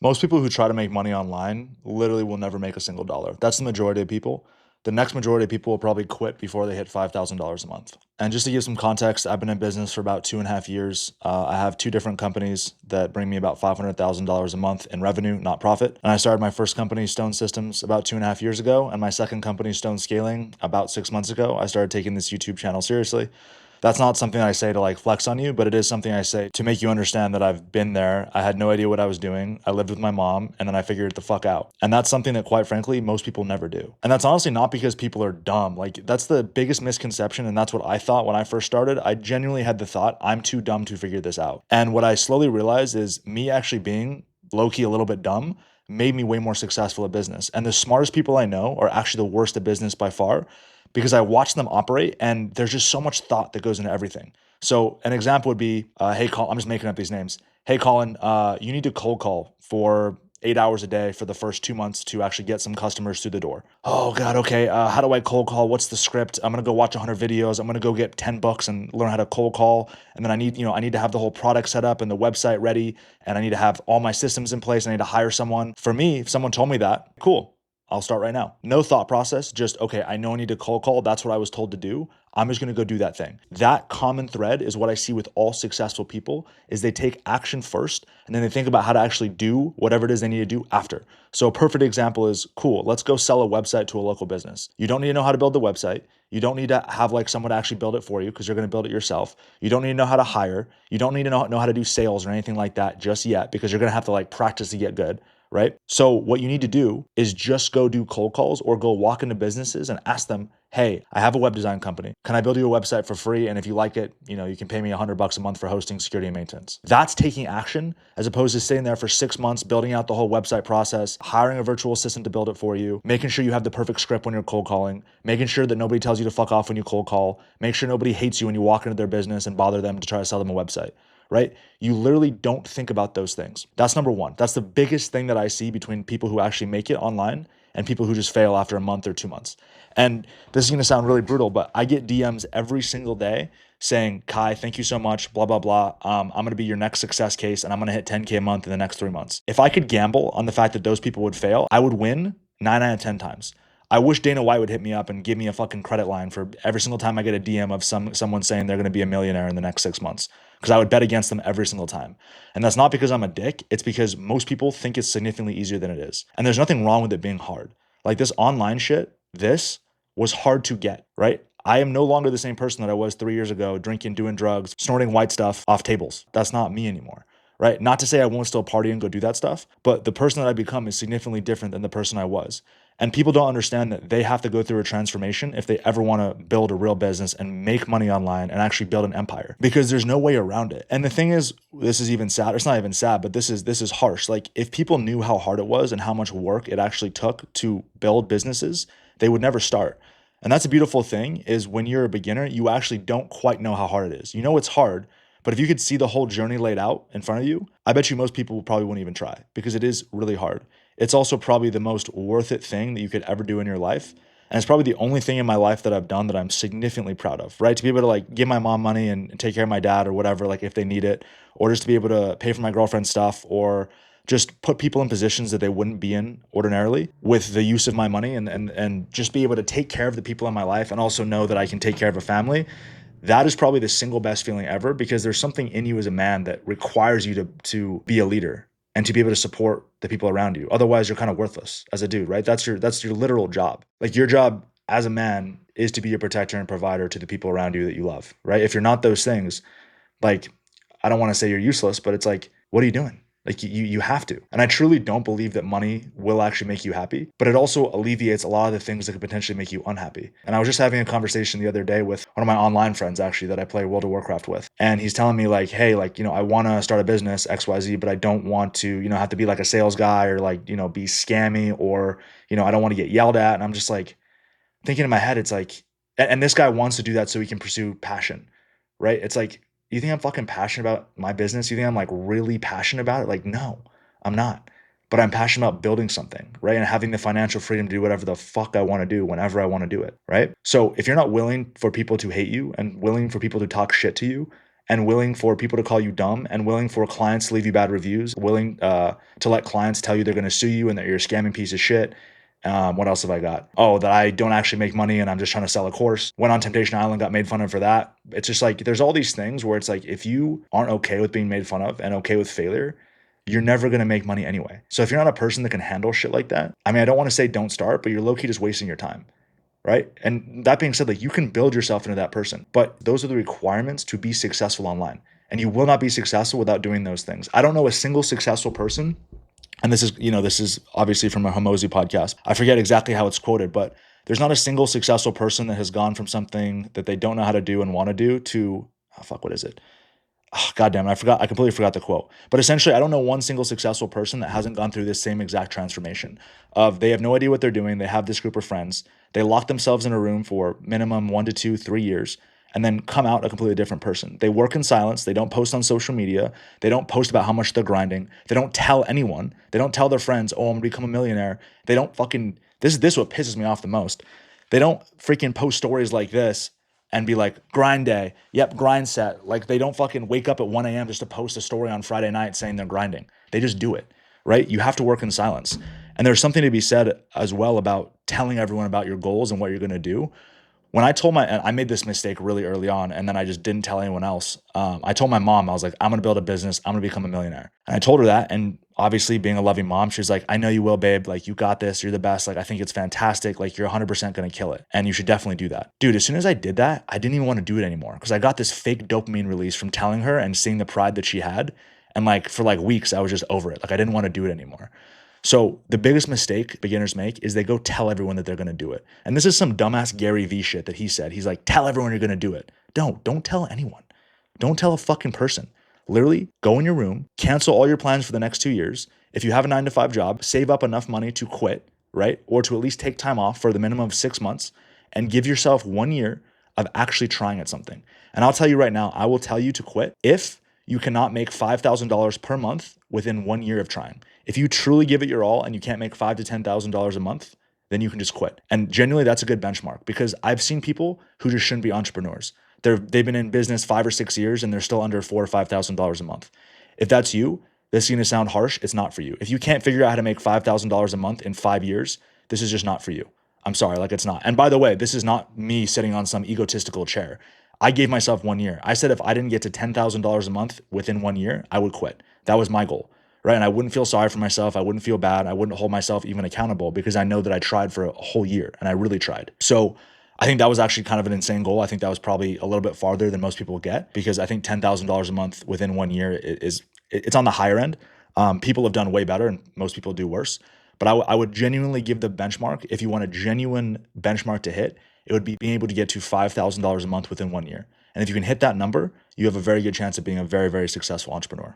Most people who try to make money online literally will never make a single dollar. That's the majority of people. The next majority of people will probably quit before they hit $5,000 a month. And just to give some context, I've been in business for about 2.5 years. I have two different companies that bring me about $500,000 a month in revenue, not profit. And I started my first company, Stone Systems, about 2.5 years ago. And my second company, Stone Scaling, about 6 months ago. I started taking this YouTube channel seriously. That's not something I say to like flex on you, but it is something I say to make you understand that I've been there. I had no idea what I was doing. I lived with my mom and then I figured it the fuck out. And that's something that quite frankly, most people never do. And that's honestly not because people are dumb. Like that's the biggest misconception. And that's what I thought when I first started. I genuinely had the thought, I'm too dumb to figure this out. And what I slowly realized is me actually being low key a little bit dumb made me way more successful at business. And the smartest people I know are actually the worst at business by far because I watch them operate and there's just so much thought that goes into everything. So an example would be, hey, Colin, I'm just making up these names. Hey, Colin, you need to cold call for 8 hours a day for the first 2 months to actually get some customers through the door. Oh God, okay. How do I cold call? What's the script? I'm gonna go watch 100 videos. I'm gonna go get 10 books and learn how to cold call. And then I need to have the whole product set up and the website ready. And I need to have all my systems in place. I need to hire someone. For me, if someone told me that, cool. I'll start right now. No thought process, just, okay, I know I need to cold call. That's what I was told to do. I'm just gonna go do that thing. That common thread is what I see with all successful people is they take action first and then they think about how to actually do whatever it is they need to do after. So a perfect example is, cool, let's go sell a website to a local business. You don't need to know how to build the website. You don't need to have like someone to actually build it for you because you're gonna build it yourself. You don't need to know how to hire. You don't need to know how to do sales or anything like that just yet because you're gonna have to like practice to get good. Right? So what you need to do is just go do cold calls or go walk into businesses and ask them, hey, I have a web design company. Can I build you a website for free? And if you like it, you can pay me $100 a month for hosting, security, and maintenance. That's taking action as opposed to sitting there for 6 months, building out the whole website process, hiring a virtual assistant to build it for you, making sure you have the perfect script when you're cold calling, making sure that nobody tells you to fuck off when you cold call, make sure nobody hates you when you walk into their business and bother them to try to sell them a website. Right? You literally don't think about those things. That's number one. That's the biggest thing that I see between people who actually make it online and people who just fail after a month or 2 months. And this is going to sound really brutal, but I get DMs every single day saying, Kai, thank you so much, blah, blah, blah. I'm going to be your next success case and I'm going to hit 10K a month in the next 3 months. If I could gamble on the fact that those people would fail, I would win 9 out of 10 times. I wish Dana White would hit me up and give me a fucking credit line for every single time I get a DM of someone saying they're going to be a millionaire in the next 6 months because I would bet against them every single time. And that's not because I'm a dick. It's because most people think it's significantly easier than it is. And there's nothing wrong with it being hard. Like this online shit, this was hard to get, right? I am no longer the same person that I was 3 years ago, drinking, doing drugs, snorting white stuff off tables. That's not me anymore. Right? Not to say I won't still party and go do that stuff, but the person that I become is significantly different than the person I was. And people don't understand that they have to go through a transformation if they ever want to build a real business and make money online and actually build an empire because there's no way around it. And the thing is, this is even sad. It's not even sad, but this is harsh. Like if people knew how hard it was and how much work it actually took to build businesses, they would never start. And that's a beautiful thing is when you're a beginner, you actually don't quite know how hard it is. You know it's hard, but if you could see the whole journey laid out in front of you, I bet you most people probably wouldn't even try because it is really hard. It's also probably the most worth it thing that you could ever do in your life. And it's probably the only thing in my life that I've done that I'm significantly proud of, right? To be able to like give my mom money and take care of my dad or whatever, like if they need it, or just to be able to pay for my girlfriend's stuff or just put people in positions that they wouldn't be in ordinarily with the use of my money and just be able to take care of the people in my life and also know that I can take care of a family. That is probably the single best feeling ever because there's something in you as a man that requires you to be a leader and to be able to support the people around you. Otherwise, you're kind of worthless as a dude, right? That's your literal job. Like your job as a man is to be a protector and provider to the people around you that you love, right? If you're not those things, like I don't want to say you're useless, but it's like, what are you doing? Like you have to. And I truly don't believe that money will actually make you happy, but it also alleviates a lot of the things that could potentially make you unhappy. And I was just having a conversation the other day with one of my online friends actually that I play World of Warcraft with. And he's telling me like, hey, like, I want to start a business XYZ, but I don't want to, have to be like a sales guy or like, be scammy or, I don't want to get yelled at. And I'm just like thinking in my head, it's like, and this guy wants to do that so he can pursue passion, right? It's like, you think I'm fucking passionate about my business? You think I'm like really passionate about it? Like, no, I'm not. But I'm passionate about building something, right? And having the financial freedom to do whatever the fuck I want to do whenever I want to do it, right? So if you're not willing for people to hate you and willing for people to talk shit to you and willing for people to call you dumb and willing for clients to leave you bad reviews, willing to let clients tell you they're going to sue you and that you're a scamming piece of shit. What else have I got? Oh, that I don't actually make money and I'm just trying to sell a course. Went on Temptation Island, got made fun of for that. It's just like there's all these things where it's like if you aren't okay with being made fun of and okay with failure, you're never going to make money anyway. So if you're not a person that can handle shit like that, I mean, I don't want to say don't start, but you're low key just wasting your time. Right. And that being said, like you can build yourself into that person, but those are the requirements to be successful online. And you will not be successful without doing those things. I don't know a single successful person. And this is obviously from a Hormozy podcast. I forget exactly how it's quoted, but there's not a single successful person that has gone from something that they don't know how to do and want to do to, oh, fuck, what is it? Oh, God damn it, I completely forgot the quote. But essentially, I don't know one single successful person that hasn't gone through this same exact transformation of they have no idea what they're doing. They have this group of friends. They lock themselves in a room for minimum 1 to 2, 3 years and then come out a completely different person. They work in silence. They don't post on social media. They don't post about how much they're grinding. They don't tell anyone. They don't tell their friends, oh, I'm gonna become a millionaire. They don't fucking, this is what pisses me off the most. They don't freaking post stories like this and be like, grind day. Yep, grind set. Like they don't fucking wake up at 1 a.m. just to post a story on Friday night saying they're grinding. They just do it, right? You have to work in silence. And there's something to be said as well about telling everyone about your goals and what you're going to do. When I made this mistake really early on, and then I just didn't tell anyone else. I told my mom, I was like, I'm gonna build a business. I'm gonna become a millionaire. And I told her that, and obviously, being a loving mom, she's like, I know you will, babe. Like, you got this. You're the best. Like, I think it's fantastic. Like, you're 100% gonna kill it, and you should definitely do that, dude. As soon as I did that, I didn't even want to do it anymore because I got this fake dopamine release from telling her and seeing the pride that she had, and like for like weeks, I was just over it. Like, I didn't want to do it anymore. So the biggest mistake beginners make is they go tell everyone that they're going to do it. And this is some dumbass Gary Vee shit that he said. He's like, tell everyone you're going to do it. Don't tell anyone. Don't tell a fucking person. Literally go in your room, cancel all your plans for the next 2 years. If you have a 9 to 5 job, save up enough money to quit, right? Or to at least take time off for the minimum of 6 months and give yourself 1 year of actually trying at something. And I'll tell you right now, I will tell you to quit if you cannot make $5,000 per month within 1 year of trying. If you truly give it your all and you can't make $5,000 to $10,000 a month, then you can just quit. And genuinely, that's a good benchmark because I've seen people who just shouldn't be entrepreneurs. They've been in business 5 or 6 years and they're still under $4,000 or $5,000 a month. If that's you, this is going to sound harsh. It's not for you. If you can't figure out how to make $5,000 a month in 5 years, this is just not for you. I'm sorry, like it's not. And by the way, this is not me sitting on some egotistical chair. I gave myself 1 year. I said if I didn't get to $10,000 a month within 1 year, I would quit. That was my goal, right? And I wouldn't feel sorry for myself. I wouldn't feel bad. I wouldn't hold myself even accountable because I know that I tried for a whole year and I really tried. So I think that was actually kind of an insane goal. I think that was probably a little bit farther than most people get because I think $10,000 a month within 1 year it's on the higher end. People have done way better and most people do worse. But I would genuinely give the benchmark, if you want a genuine benchmark to hit, it would be being able to get to $5,000 a month within 1 year. And if you can hit that number, you have a very good chance of being a very, very successful entrepreneur.